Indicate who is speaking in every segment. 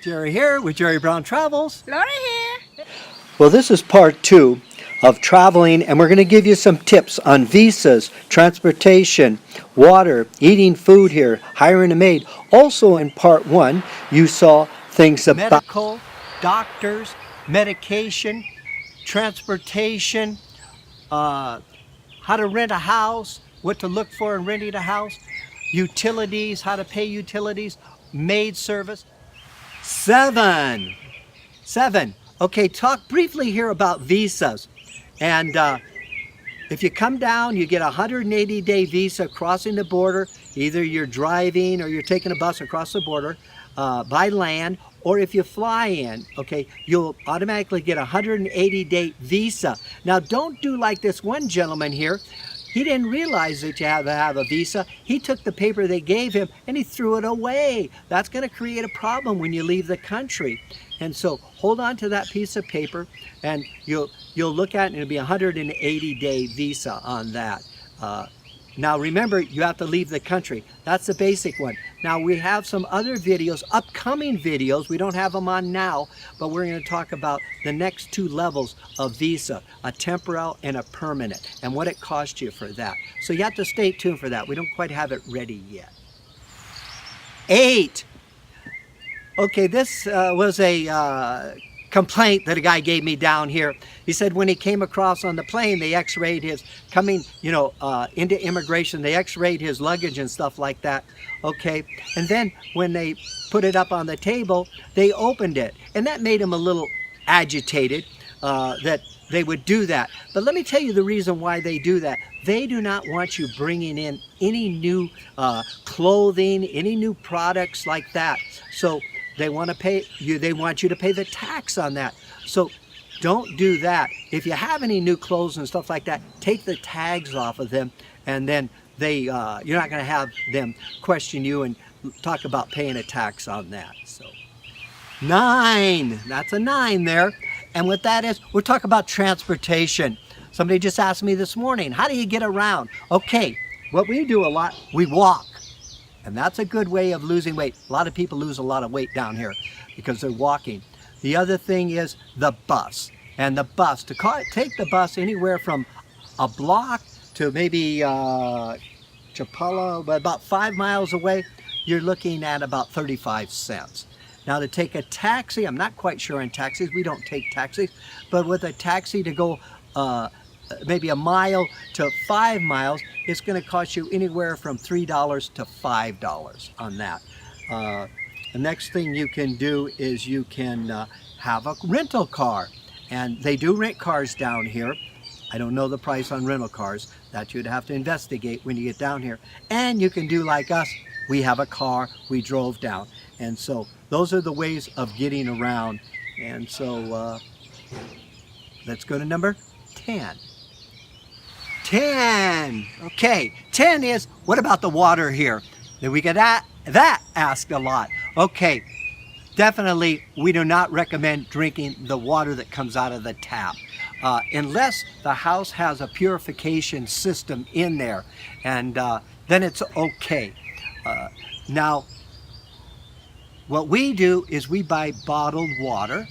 Speaker 1: Jerry here with Jerry Brown Travels.
Speaker 2: Laura here.
Speaker 1: Well, this is part 2 of traveling, and we're going to give you some tips on visas, transportation, water, eating food here, hiring a maid. Also in part 1, you saw things about medical, doctors, medication, transportation, how to rent a house, what to look for in renting a house, utilities, how to pay utilities, maid service. Seven. Okay, talk briefly here about visas. And if you come down, you get a 180-day visa crossing the border. Either you're driving or you're taking a bus across the border by land, or if you fly in, okay, you'll automatically get a 180-day visa. Now, don't do like this one gentleman here. He didn't realize that you have to have a visa. He took the paper they gave him and he threw it away. That's going to create a problem when you leave the country. And so hold on to that piece of paper, and you'll look at it, and it'll be a 180-day visa on that. Now remember, you have to leave the country. That's the basic one. Now we have some other videos, upcoming videos. We don't have them on now, but we're going to talk about the next 2 levels of visa, a temporal and a permanent, and what it costs you for that. So you have to stay tuned for that. We don't quite have it ready yet. 8. Okay, this was a complaint that a guy gave me down here. He said when he came across on the plane, they x-rayed his coming, into immigration. They x-rayed his luggage and stuff like that. Okay, and then when they put it up on the table, they opened it, and that made him a little agitated that they would do that. But let me tell you the reason why they do that. They do not want you bringing in any new clothing, any new products like that. So they want you to pay the tax on that. So don't do that. If you have any new clothes and stuff like that, take the tags off of them, and then you're not going to have them question you and talk about paying a tax on that. So 9, that's a 9 there. And what that is, we're talking about transportation. Somebody just asked me this morning, how do you get around? Okay, what we do a lot, we walk. And that's a good way of losing weight. A lot of people lose a lot of weight down here because they're walking. The other thing is the bus. And the bus, take the bus anywhere from a block to maybe Chapala, about 5 miles away, you're looking at about 35 cents. Now to take a taxi, I'm not quite sure on taxis, we don't take taxis, but with a taxi to go maybe a mile to 5 miles, it's going to cost you anywhere from $3 to $5 on that. The next thing you can do is you can have a rental car, and they do rent cars down here. I don't know the price on rental cars. That you'd have to investigate when you get down here. And you can do like us. We have a car, we drove down. And so those are the ways of getting around. And so let's go to number 10. 10. Okay, 10 is, what about the water here? Then we get that asked a lot. Okay, definitely we do not recommend drinking the water that comes out of the tap unless the house has a purification system in there, and then it's okay. Now, what we do is we buy bottled water,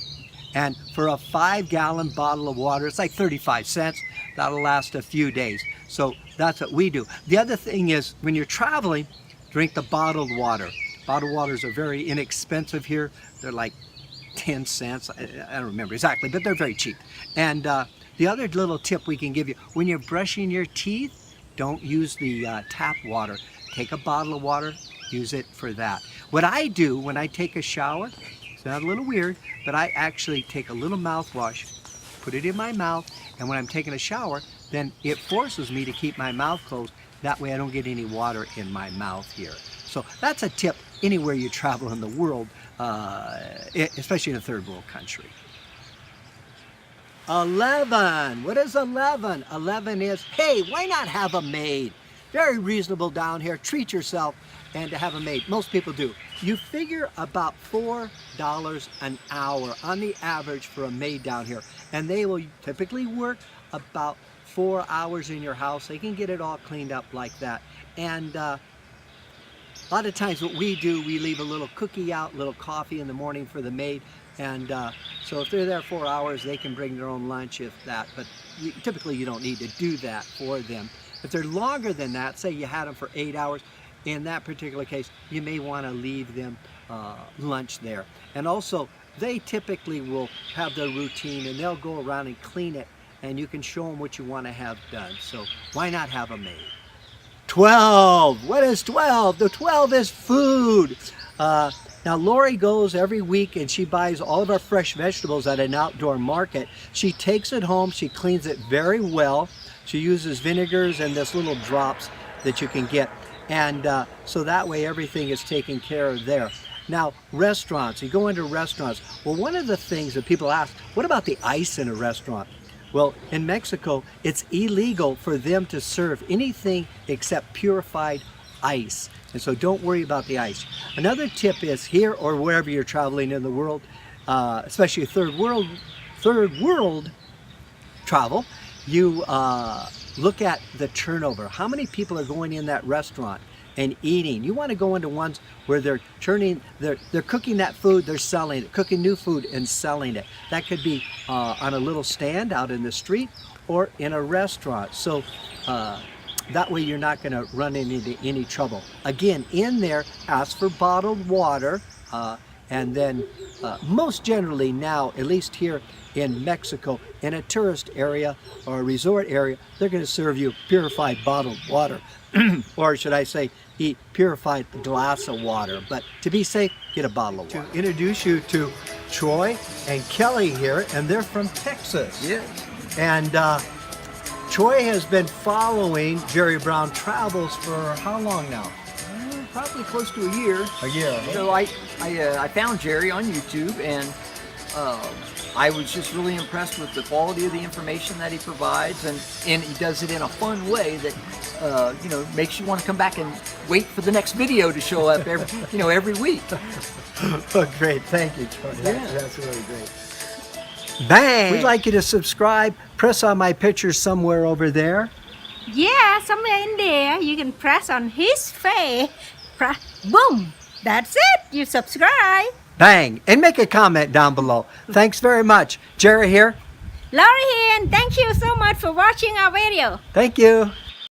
Speaker 1: and for a 5-gallon bottle of water, it's like 35 cents. That'll last a few days. So that's what we do. The other thing is, when you're traveling, drink the bottled water. Bottled waters are very inexpensive here. They're like 10 cents. I don't remember exactly, but they're very cheap. And the other little tip we can give you, when you're brushing your teeth, don't use the tap water. Take a bottle of water, use it for that. What I do when I take a shower, it's not a little weird, but I actually take a little mouthwash, put it in my mouth, and when I'm taking a shower, then it forces me to keep my mouth closed. That way I don't get any water in my mouth here. So that's a tip anywhere you travel in the world, especially in a third world country. 11. What is 11? 11 is, hey, why not have a maid? Very reasonable down here. Treat yourself and to have a maid. Most people do. You figure about $4 an hour on the average for a maid down here. And they will typically work about 4 hours in your house. They can get it all cleaned up like that. And A lot of times what we do, we leave a little cookie out, a little coffee in the morning for the maid. And so if they're there 4 hours, they can bring their own lunch if that. But typically you don't need to do that for them. If they're longer than that, say you had them for 8 hours, in that particular case, you may want to leave them lunch there. And also, they typically will have their routine and they'll go around and clean it, and you can show them what you want to have done. So why not have a maid? 12. What is 12? The 12 is food. Now Lori goes every week and she buys all of our fresh vegetables at an outdoor market. She takes it home, she cleans it very well. She uses vinegars and this little drops that you can get. And so that way everything is taken care of there. Now restaurants, you go into restaurants. Well, one of the things that people ask, what about the ice in a restaurant? Well, in Mexico, it's illegal for them to serve anything except purified ice. And so don't worry about the ice. Another tip is here or wherever you're traveling in the world, especially third world travel, you look at the turnover. How many people are going in that restaurant and eating? You want to go into ones where they're cooking that food, they're selling it, cooking new food and selling it. That could be on a little stand out in the street or in a restaurant. So that way you're not going to run into any trouble. Again, in there, ask for bottled water, and then most generally now, at least here in Mexico, in a tourist area or a resort area, they're going to serve you purified bottled water. Or should I say, eat purified glass of water. But to be safe, get a bottle of water. To introduce you to Troy and Kelly here, and they're from Texas.
Speaker 2: Yes.
Speaker 1: And Troy has been following Jerry Brown Travels for how long now?
Speaker 2: Probably close to a year.
Speaker 1: A year.
Speaker 2: So I found Jerry on YouTube, and I was just really impressed with the quality of the information that he provides, and he does it in a fun way that makes you want to come back and wait for the next video to show up every week.
Speaker 1: Oh, great. Thank you, Troy. That's really great. Bang! We'd like you to subscribe. Press on my picture somewhere over there.
Speaker 3: Yeah, somewhere in there. You can press on his face. Boom! That's it. You subscribe.
Speaker 1: Bang! And make a comment down below. Thanks very much. Jerry here.
Speaker 3: Laurie here, and thank you so much for watching our video.
Speaker 1: Thank you.